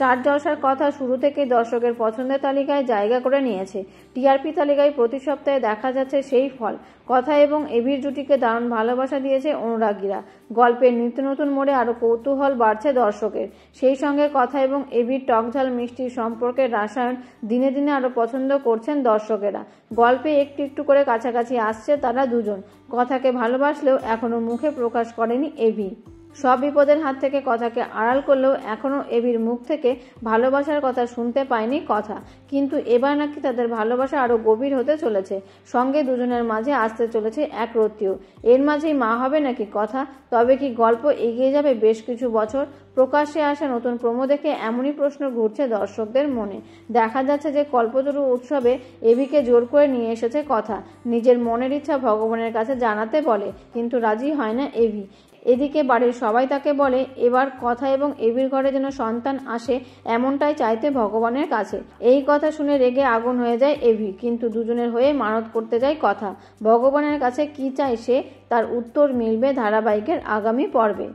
Star জলসার কথা শুরু থেকেই দর্শকের পছন্দের তালিকায় জায়গা করে নিয়েছে। টিআরপি তালিকায় প্রতি সপ্তাহে দেখা যাচ্ছে সেই ফল। কথা এবং এভির জুটিকে দারুণ ভালোবাসা দিয়েছে অনুরাগীরা। গল্পের নিত্য নতুন মোড়ে আরও কৌতূহল বাড়ছে দর্শকের। সেই সঙ্গে কথা এবং এভির টকঝাল মিষ্টি সম্পর্কের রাসায়ন দিনে দিনে আরও পছন্দ করছেন দর্শকেরা। গল্পে একটু একটু করে কাছাকাছি আসছে তারা দুজন। কথাকে ভালোবাসলেও এখনও মুখে প্রকাশ করেনি এভি। সব বিপদের হাত থেকে কথাকে আড়াল করলেও এখনও এভির মুখ থেকে ভালোবাসার কথা শুনতে পায়নি কথা। কিন্তু এবার নাকি তাদের ভালোবাসা আরও গভীর হতে চলেছে। সঙ্গে দুজনের মাঝে আসতে চলেছে এক রতিও। এর মাঝেই মা হবে নাকি কথা? তবে কি গল্প এগিয়ে যাবে বেশ কিছু বছর? প্রকাশ্যে আসা নতুন প্রোমো দেখে এমনই প্রশ্ন ঘুরছে দর্শকদের মনে। দেখা যাচ্ছে যে কল্পতরু উৎসবে এভিকে জোর করে নিয়ে এসেছে কথা। নিজের মনের ইচ্ছা ভগবানের কাছে জানাতে বলে, কিন্তু রাজি হয় না এভি। এদিকে বাড়ির সবাই তাকে বলে এবার কথা এবং এভির ঘরে যেন সন্তান আসে, এমনটাই চাইতে ভগবানের কাছে। এই কথা শুনে রেগে আগুন হয়ে যায় এভি, কিন্তু দুজনের হয়ে মানত করতে যায় কথা। ভগবানের কাছে কি চাই সে, তার উত্তর মিলবে ধারাবাহিকের আগামী পর্বে।